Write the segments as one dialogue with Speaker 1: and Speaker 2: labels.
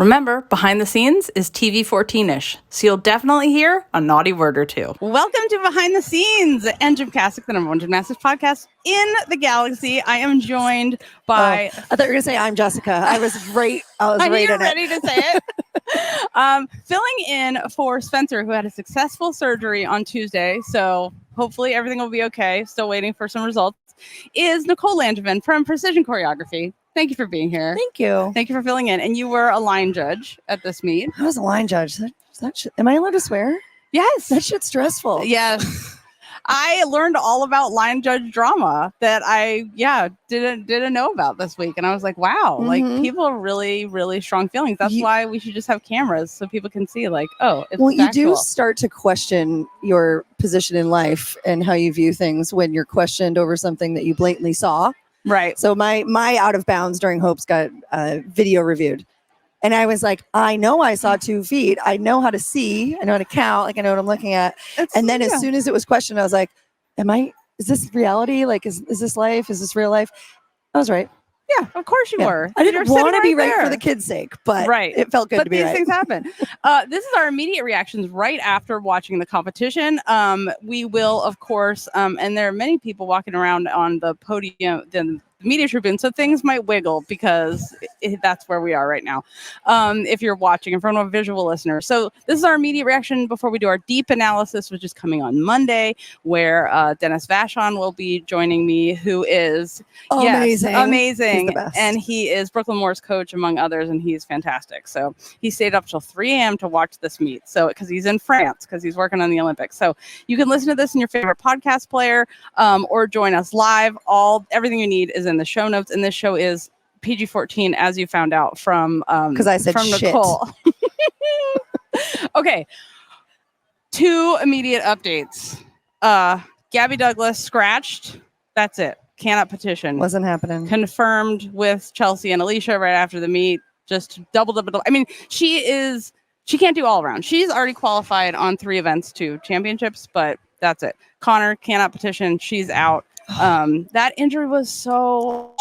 Speaker 1: Remember, behind the scenes is TV 14-ish, so you'll definitely hear a naughty word or two. Welcome to Behind the Scenes and GymCastic, the #1 gymnastics podcast in the galaxy. I am joined by...
Speaker 2: I thought you were going to say I'm Jessica. I was right
Speaker 1: ready to say it. Filling in for Spencer, who had a successful surgery on Tuesday, so hopefully everything will be okay. Still waiting for some results, is Nicole Langevin from Precision Choreography. Thank you for being here.
Speaker 2: Thank you.
Speaker 1: Thank you for filling in. And you were a line judge at this meet.
Speaker 2: I was a line judge. Am I allowed to swear?
Speaker 1: Yes.
Speaker 2: That shit's stressful.
Speaker 1: Yes. I learned all about line judge drama that I didn't know about this week. And I was like, wow, like people have really, really strong feelings. That's why we should just have cameras so people can see like, oh, it's
Speaker 2: well,
Speaker 1: factual.
Speaker 2: You do start to question your position in life and how you view things when you're questioned over something that you blatantly saw.
Speaker 1: Right.
Speaker 2: So my out of bounds during Hope's got video reviewed. And I was like, I know I saw 2 feet. I know how to see. I know how to count. Like I know what I'm looking at. And then as soon as it was questioned, I was like, is this reality? Like, is this life? Is this real life? I was right.
Speaker 1: Yeah, of course you were.
Speaker 2: I didn't want to be right for the kids' sake, but it felt good to be right.
Speaker 1: But these things happen. This is our immediate reactions right after watching the competition. We will, of course, and there are many people walking around on the podium, the media tribune, so things might wiggle because that's where we are right now. If you're watching in front of a visual listener. So this is our immediate reaction before we do our deep analysis, which is coming on Monday, where Dennis Vachon will be joining me, who is amazing. And he is Brooklyn Moore's coach, among others, and he's fantastic. So he stayed up till 3 a.m. to watch this meet. So because he's in France, because he's working on the Olympics. So you can listen to this in your favorite podcast player, or join us live. Everything you need is in the show notes, and this show is PG-14, as you found out from
Speaker 2: because I said
Speaker 1: from
Speaker 2: shit.
Speaker 1: Nicole. Okay, 2 immediate updates. Gabby Douglas scratched. That's it. Cannot petition.
Speaker 2: Wasn't happening.
Speaker 1: Confirmed with Chelsea and Alicia right after the meet. Just double. I mean, she can't do all around. She's already qualified on 3 events to championships, but that's it. Connor cannot petition. She's out. That injury was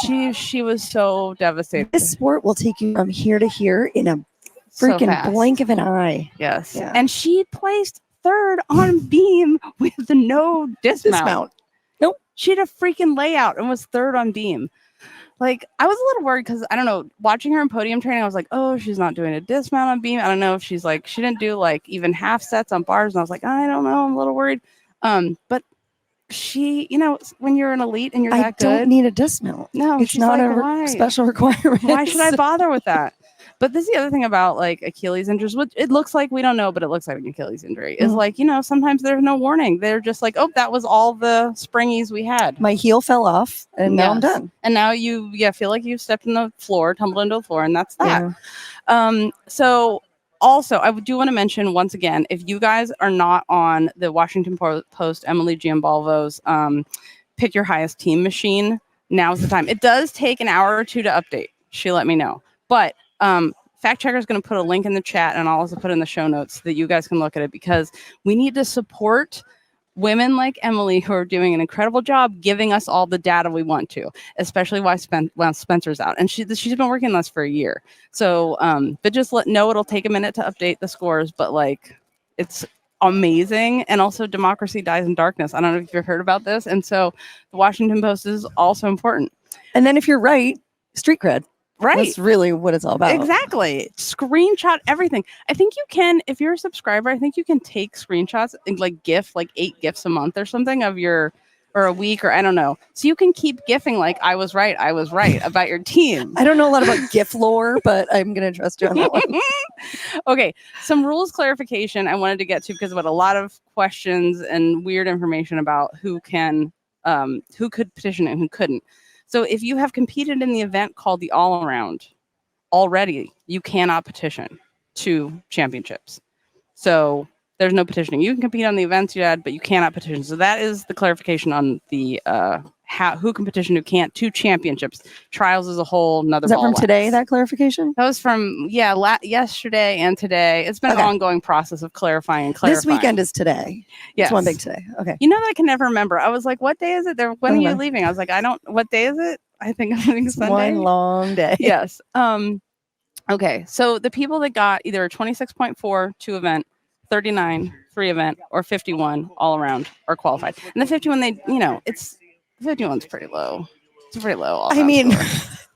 Speaker 1: she was so devastated.
Speaker 2: This sport will take you from here to here in a freaking blink of an eye.
Speaker 1: Yes. Yeah. And she placed 3rd on beam with no dismount.
Speaker 2: Nope.
Speaker 1: She had a freaking layout and was 3rd on beam. Like, I was a little worried because, I don't know, watching her in podium training, I was like, oh, she's not doing a dismount on beam. I don't know if she's like, she didn't do like even half sets on bars. And I was like, I don't know, I'm a little worried. But she, when you're an elite and you're that good.
Speaker 2: I don't need a dismount.
Speaker 1: No,
Speaker 2: it's not a special requirement.
Speaker 1: Why should I bother with that? But this is the other thing about like Achilles injuries, which it looks like we don't know, but it looks like an Achilles injury is like, sometimes there's no warning. They're just like, oh, that was all the springies we had.
Speaker 2: My heel fell off and now I'm done.
Speaker 1: And now you feel like you stepped in the floor, tumbled into the floor, and that's that. Yeah. So also, I do want to mention once again, if you guys are not on the Washington Post, Emily Giambalvo's Pick Your Highest Team machine, now's the time. It does take an hour or 2 to update. She let me know. But Fact Checker is going to put a link in the chat, and I'll also put in the show notes so that you guys can look at it, because we need to support women like Emily who are doing an incredible job giving us all the data we want to, especially while Spencer's out. And she's been working on this for a year. So, but just it'll take a minute to update the scores, but like it's amazing. And also democracy dies in darkness. I don't know if you've heard about this. And so the Washington Post is also important.
Speaker 2: And then if you're right, street cred.
Speaker 1: Right.
Speaker 2: That's really what it's all about.
Speaker 1: Exactly. Screenshot everything. I think you can, if you're a subscriber, I think you can take screenshots and like 8 GIFs a month or something of or a week, or I don't know. So you can keep gifting like I was right about your team.
Speaker 2: I don't know a lot about GIF lore, but I'm going to trust you on that one.
Speaker 1: Okay. Some rules clarification I wanted to get to because of a lot of questions and weird information about who could petition and who couldn't. So if you have competed in the event called the All Around already, you cannot petition to championships. So there's no petitioning. You can compete on the events you had, but you cannot petition. So that is the clarification on the who can petition, who can't, to championships. Trials is a whole nother.
Speaker 2: Is that from today, that clarification?
Speaker 1: That was from, yesterday and today. It's been an ongoing process of clarifying.
Speaker 2: This weekend is today.
Speaker 1: Yes.
Speaker 2: It's one big today. Okay.
Speaker 1: You know that I can never remember. I was like, what day is it? When are you leaving? I was like, what day is it? I think I'm leaving Sunday.
Speaker 2: One long day.
Speaker 1: Yes. Okay, so the people that got either a 26.4 2 event, 39 3 event, or 51 all around are qualified. And the 51, it's 51's pretty low. It's pretty low. All
Speaker 2: I mean,
Speaker 1: score.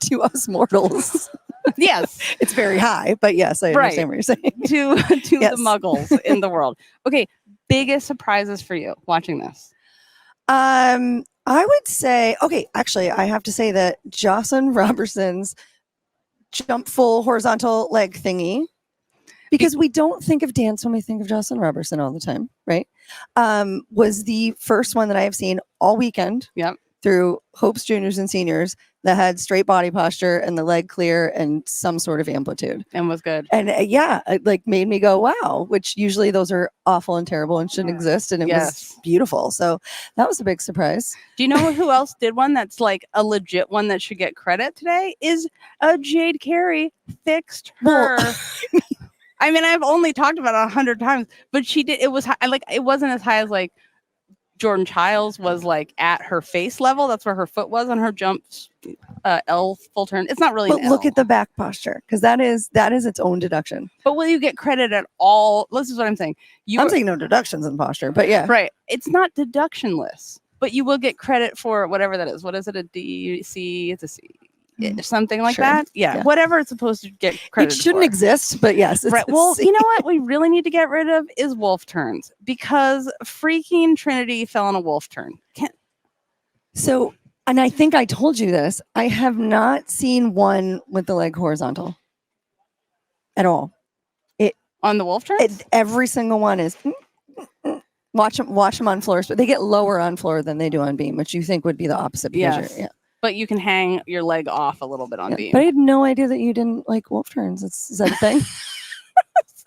Speaker 2: to us mortals,
Speaker 1: yes,
Speaker 2: it's very high. But yes, I understand what you're saying.
Speaker 1: To the muggles in the world. Okay, biggest surprises for you watching this?
Speaker 2: I would say, okay, actually, I have to say that Jocelyn Robertson's jump full horizontal leg thingy, because we don't think of dance when we think of Jocelyn Robertson all the time, right? Was the first one that I have seen all weekend.
Speaker 1: Yep.
Speaker 2: Through Hope's juniors and seniors that had straight body posture and the leg clear and some sort of amplitude,
Speaker 1: and was good.
Speaker 2: And it like made me go, wow, which usually those are awful and terrible and shouldn't exist. And it was beautiful. So that was a big surprise.
Speaker 1: Do you know who else did one that's like a legit one that should get credit today? Is Jade Carey fixed her. I mean, I've only talked about it 100 times, but she did. It was high, like, it wasn't as high as like Jordan Childs was like at her face level. That's where her foot was on her jump L full turn. It's not really.
Speaker 2: But look at the back posture, because that is its own deduction.
Speaker 1: But will you get credit at all? This is what I'm saying.
Speaker 2: I'm saying no deductions in posture, but yeah,
Speaker 1: right. It's not deductionless, but you will get credit for whatever that is. What is it? A D, C? It's a C. Something like that. Yeah. Whatever it's supposed to get credit
Speaker 2: for. It shouldn't exist, but yes.
Speaker 1: Right. Well, you know what we really need to get rid of is wolf turns, because freaking Trinity fell on a wolf turn.
Speaker 2: So, and I think I told you this, I have not seen one with the leg horizontal at all.
Speaker 1: On the wolf turns?
Speaker 2: Every single one is watch them on floors, but they get lower on floor than they do on beam, which you think would be the opposite behavior.
Speaker 1: Yes. Yeah. But you can hang your leg off a little bit on beam.
Speaker 2: But I had no idea that you didn't like wolf turns. Is that a thing?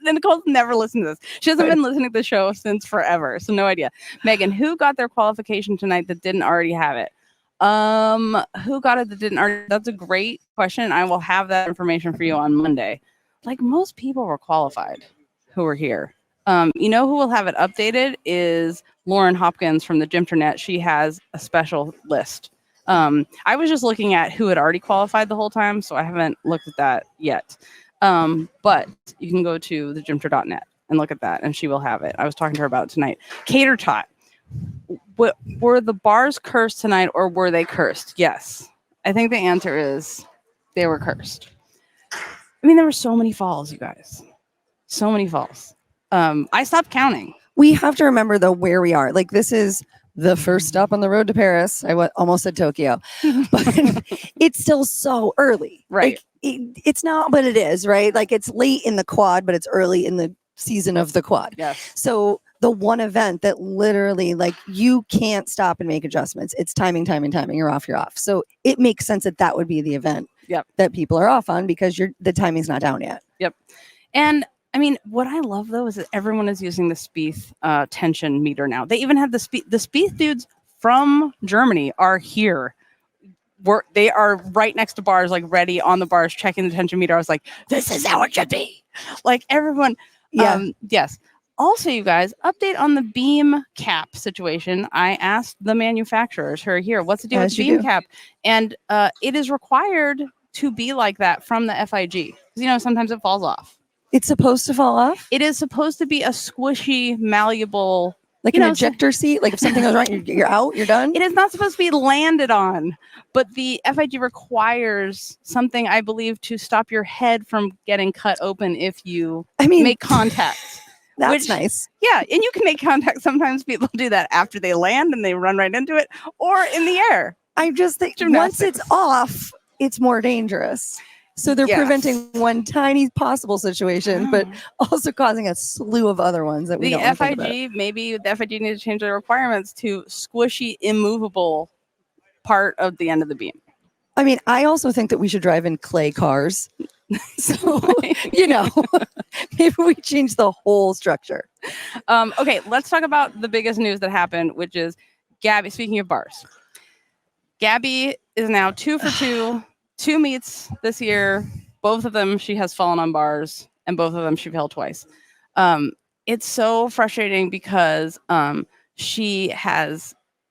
Speaker 1: Nicole's never listened to this. She hasn't been listening to the show since forever, so no idea. Megan, who got their qualification tonight that didn't already have it? Who got it that didn't already? That's a great question. I will have that information for you on Monday. Like, most people were qualified who were here. You know who will have it updated is Lauren Hopkins from the Gymternet. She has a special list. I was just looking at who had already qualified the whole time, so I haven't looked at that yet. But you can go to thegymter.net and look at that, and she will have it. I was talking to her about it tonight. Cater Tot. Were the bars cursed tonight, or were they cursed? Yes. I think the answer is they were cursed. I mean, there were so many falls, you guys. So many falls. I stopped counting.
Speaker 2: We have to remember, though, where we are. Like, this is the first stop on the road to Paris. I almost said Tokyo, but it's still so early.
Speaker 1: Right.
Speaker 2: Like, it's not, but it is, right? Like, it's late in the quad, but it's early in the season of the quad.
Speaker 1: Yes.
Speaker 2: So the one event that literally, like, you can't stop and make adjustments. It's timing. You're off. So it makes sense that would be the event that people are off on, because the timing's not down yet.
Speaker 1: Yep. And I mean, what I love, though, is that everyone is using the Spieth tension meter now. They even have the Spieth dudes from Germany are here. They are right next to bars, like ready on the bars, checking the tension meter. I was like, this is how it should be. Like, everyone.
Speaker 2: Yeah.
Speaker 1: Yes. Also, you guys, update on the beam cap situation. I asked the manufacturers who are here, what's the deal with beam cap? And it is required to be like that from the FIG. Because, sometimes it falls off.
Speaker 2: It's supposed to fall off?
Speaker 1: It is supposed to be a squishy, malleable...
Speaker 2: Like an ejector seat? Like, if something goes wrong, you're out? You're done?
Speaker 1: It is not supposed to be landed on. But the FIG requires something, I believe, to stop your head from getting cut open if you make contact.
Speaker 2: That's nice.
Speaker 1: Yeah, and you can make contact. Sometimes people do that after they land and they run right into it, or in the air.
Speaker 2: I just think once it's off, it's more dangerous. So they're preventing one tiny possible situation, but also causing a slew of other ones that we don't think about.
Speaker 1: Maybe the FIG needs to change their requirements to squishy, immovable part of the end of the beam.
Speaker 2: I mean, I also think that we should drive in clay cars. So, maybe we change the whole structure.
Speaker 1: Okay, let's talk about the biggest news that happened, which is Gabby. Speaking of bars, Gabby is now 2 for 2. 2 meets this year. Both of them she has fallen on bars, and both of them she fell twice. It's so frustrating because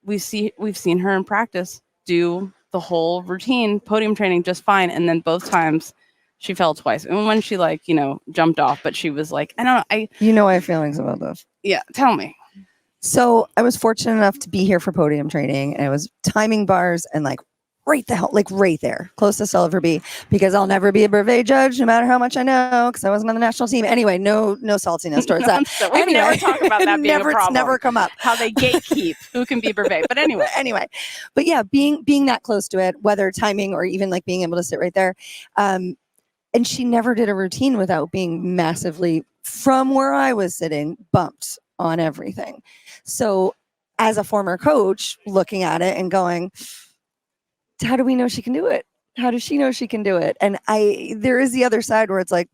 Speaker 1: we've seen her in practice do the whole routine, podium training, just fine, and then both times She fell twice. And when she jumped off, but she was like, I don't know.
Speaker 2: I have feelings about this.
Speaker 1: Yeah. Tell me.
Speaker 2: So I was fortunate enough to be here for podium training, and I was timing bars and right there, closest I'll ever be, because I'll never be a brevet judge, no matter how much I know, because I wasn't on the national team. Anyway, no saltiness towards that.
Speaker 1: We never talk about that being a problem.
Speaker 2: It's never come up.
Speaker 1: How they gatekeep who can be brevet. But anyway.
Speaker 2: But yeah, being that close to it, whether timing or even being able to sit right there. And she never did a routine without being massively, from where I was sitting, bumped on everything. So as a former coach, looking at it and going, how do we know she can do it? How does she know she can do it? And there is the other side where it's like,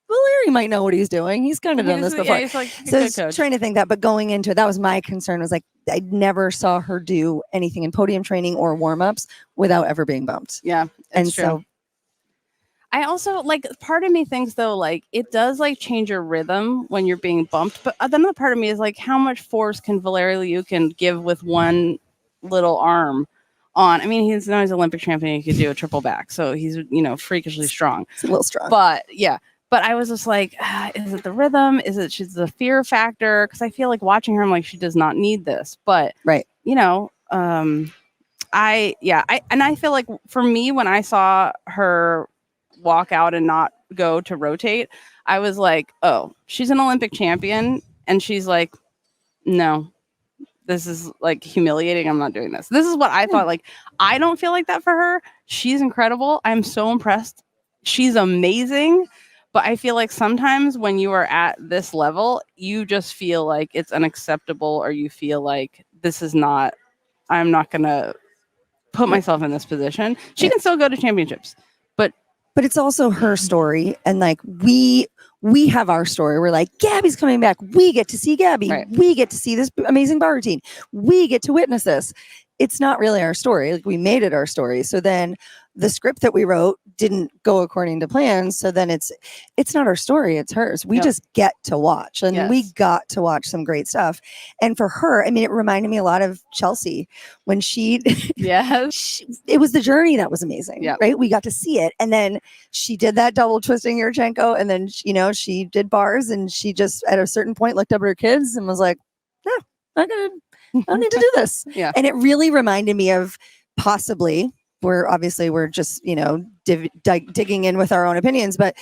Speaker 2: well, Larry might know what he's doing. He's kind of done this before.
Speaker 1: Yeah, he's
Speaker 2: so I was trying to think that, but going into it, that was my concern, was I never saw her do anything in podium training or warm-ups without ever being bumped.
Speaker 1: Yeah.
Speaker 2: And true. So
Speaker 1: I also part of me thinks though, it does change your rhythm when you're being bumped. But another part of me is how much force can Valery Liu can give with one little arm on. I mean, he's now he's Olympic champion. He could do a triple back. So he's, freakishly strong.
Speaker 2: It's a little strong.
Speaker 1: But yeah. But I was just is it the rhythm? Is it she's the fear factor? Because I feel like watching her, I'm she does not need this. But
Speaker 2: right.
Speaker 1: I feel like for me, when I saw her walk out and not go to rotate, I was like, oh, she's an Olympic champion, and she's like, no, this is humiliating. I'm not doing this. This is what I thought. I don't feel like that for her. She's incredible. I'm so impressed. She's amazing. But I feel like sometimes when you are at this level, you just feel like it's unacceptable, or you feel like I'm not gonna put myself in this position. She can still go to championships.
Speaker 2: But it's also her story, and we have our story. We're Gabby's coming back. We get to see Gabby. Right. We get to see this amazing bar routine. We get to witness this. It's not really our story. We made it our story. So then the script that we wrote didn't go according to plan. So then it's not our story. It's hers. We just get to watch, and we got to watch some great stuff. And for her, I mean, it reminded me a lot of Chelsea when it was the journey that was amazing, right? We got to see it. And then she did that double twisting Yurchenko, and then, she did bars, and she just at a certain point looked up at her kids and was like, no, I don't need to do this.
Speaker 1: Yeah.
Speaker 2: And it really reminded me of possibly, we're just, digging in with our own opinions, but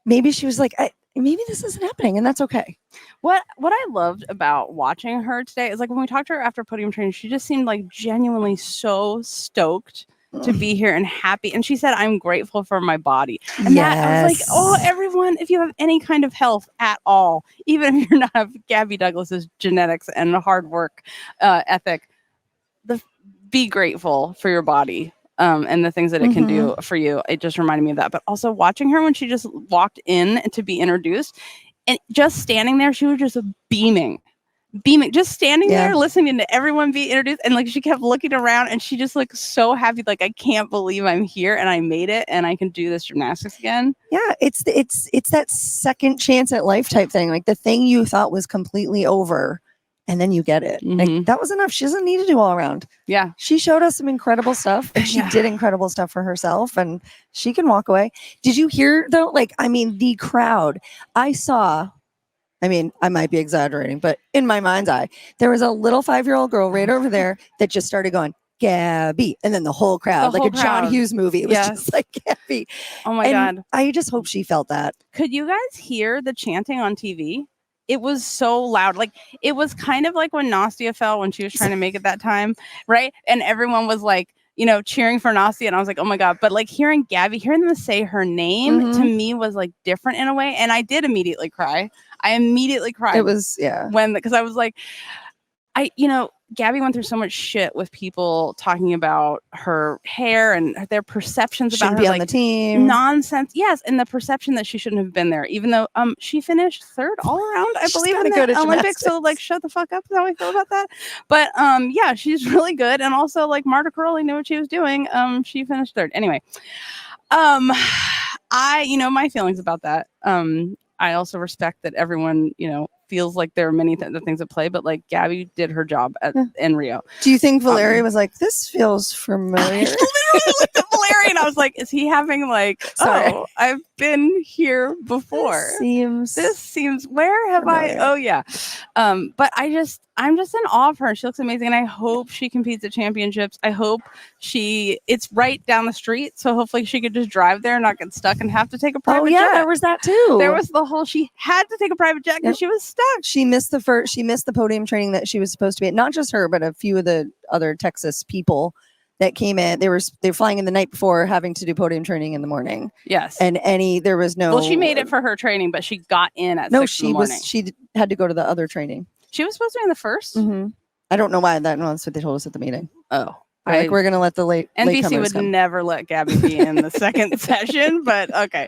Speaker 2: maybe she was like, maybe this isn't happening, and that's okay.
Speaker 1: What I loved about watching her today is when we talked to her after podium training, she just seemed genuinely so stoked to be here and happy. And she said, I'm grateful for my body. And that I was oh, everyone, if you have any kind of health at all, even if you're not have Gabby Douglas's genetics and hard work ethic, be grateful for your body. And the things that it can do for you. It just reminded me of that. But also watching her when she just walked in to be introduced, and just standing there, she was just beaming, just standing there, listening to everyone be introduced. And she kept looking around, and she just looked so happy. I can't believe I'm here and I made it and I can do this gymnastics again.
Speaker 2: Yeah. It's that second chance at life type thing. The thing you thought was completely over, and then you get it. That was enough. She doesn't need to do all around.
Speaker 1: Yeah.
Speaker 2: She showed us some incredible stuff, and she did incredible stuff for herself, and she can walk away. Did you hear though? The crowd I saw, I might be exaggerating, but in my mind's eye, there was a little 5-year-old girl right over there that just started going, Gabby. And then the whole crowd, a John Hughes movie. It was just Gabby.
Speaker 1: Oh my God.
Speaker 2: I just hope she felt that.
Speaker 1: Could you guys hear the chanting on TV? It was so loud. It was kind of like when Nastia fell when she was trying to make it that time, right? And everyone was cheering for Nastia, and I was like, oh my God. But hearing Gabby, hearing them say her name to me was different in a way. And I did immediately cry. I immediately cried.
Speaker 2: It was,
Speaker 1: because I was Gabby went through so much shit with people talking about her hair and their perceptions about her
Speaker 2: be on the team.
Speaker 1: Nonsense. Yes, and the perception that she shouldn't have been there, even though she finished third all around, I believe, in the Olympics. So shut the fuck up. Is how I feel about that. But she's really good, and also Marta Caroli knew what she was doing. She finished third. Anyway, my feelings about that. I also respect that everyone feels like there are many things at play, but Gabby did her job in Rio.
Speaker 2: Do you think Valery was this feels familiar?
Speaker 1: I literally looked at Larry, and I was like, is he having like,
Speaker 2: Sorry.
Speaker 1: oh, I've been here before. This seems where have
Speaker 2: familiar.
Speaker 1: I? Oh yeah. But I'm just in awe of her. She looks amazing, and I hope she competes at championships. I hope it's right down the street, so hopefully she could just drive there and not get stuck and have to take a private jet.
Speaker 2: There was that too.
Speaker 1: There was the whole she had to take a private jet because she was stuck.
Speaker 2: She missed the podium training that she was supposed to be at. Not just her, but a few of the other Texas people that came in. They were flying in the night before, having to do podium training in the morning.
Speaker 1: Yes.
Speaker 2: And there was no.
Speaker 1: Well, she made it for her training, but she got in at 6 in the morning.
Speaker 2: She had to go to the other training.
Speaker 1: She was supposed to be in the first.
Speaker 2: Mm-hmm. I don't know why that's what they told us at the meeting.
Speaker 1: Oh,
Speaker 2: we're going to let the
Speaker 1: NBC would never let Gabby be in the second session, but okay.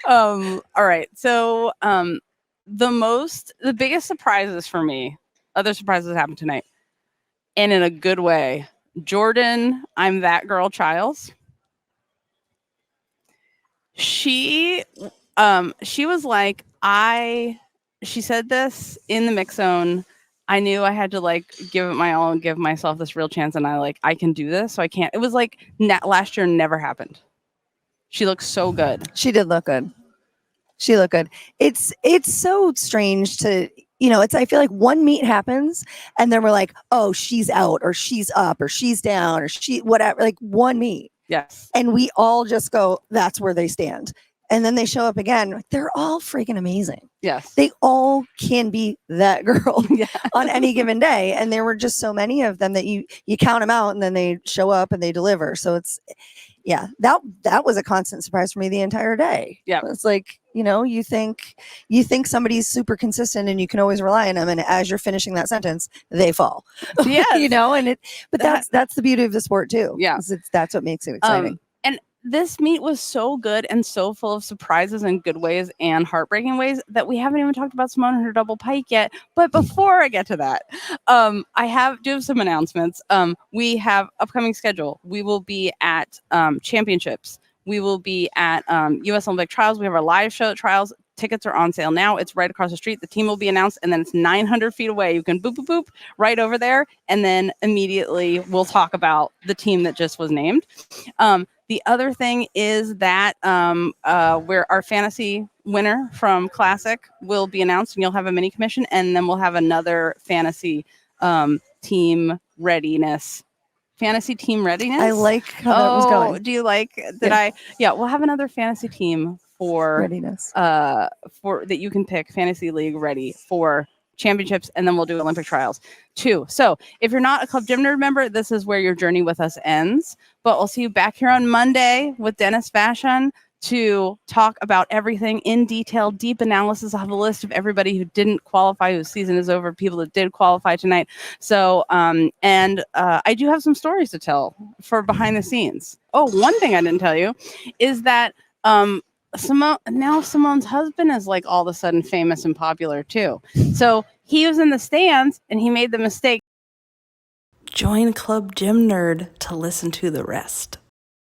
Speaker 1: All right. So, the biggest surprises for me, other surprises happened tonight, and in a good way. Jordan, I'm that girl, Childs. She was like, she said this in the mix zone. I knew I had to like give it my all and give myself this real chance, and I can do this. So I can't. It was like last year never happened. She looks so good.
Speaker 2: She did look good. She looked good. It's so strange to, I feel like one meet happens and then we're like, oh, she's out or she's up or she's down or whatever, like one meet.
Speaker 1: Yes.
Speaker 2: And we all just go, that's where they stand. And then they show up again. They're all freaking amazing.
Speaker 1: Yes.
Speaker 2: They all can be that girl on any given day. And there were just so many of them that you count them out and then they show up and they deliver. So that was a constant surprise for me the entire day.
Speaker 1: Yeah.
Speaker 2: It's like, you think somebody's super consistent and you can always rely on them. And as you're finishing that sentence, they fall.
Speaker 1: Yeah.
Speaker 2: But that's the beauty of the sport too.
Speaker 1: Yeah.
Speaker 2: That's what makes it exciting.
Speaker 1: And this meet was so good and so full of surprises in good ways and heartbreaking ways that we haven't even talked about Simone and her double pike yet. But before I get to that, I have some announcements. We have upcoming schedule. We will be at championships. We will be at U.S. Olympic trials. We have our live show at trials. Tickets are on sale now. It's right across the street. The team will be announced, and then it's 900 feet away. You can boop, boop, boop right over there, and then immediately we'll talk about the team that just was named. The other thing is that where our fantasy winner from Classic will be announced, and you'll have a mini commission, and then we'll have another fantasy team readiness. Fantasy team readiness.
Speaker 2: I like how that was going.
Speaker 1: Do you like that? We'll have another fantasy team for
Speaker 2: readiness.
Speaker 1: For that you can pick fantasy league ready for championships, and then we'll do Olympic trials too. So if you're not a Club Gym Nerd member, this is where your journey with us ends. But I'll see you back here on Monday with Dennis Fashion to talk about everything in detail, deep analysis. I'll have a list of everybody who didn't qualify, whose season is over, people that did qualify tonight. So, I do have some stories to tell for behind the scenes. Oh, one thing I didn't tell you is that Simone's husband is like all of a sudden famous and popular too. So he was in the stands and he made the mistake. Join Club Gym Nerd to listen to the rest.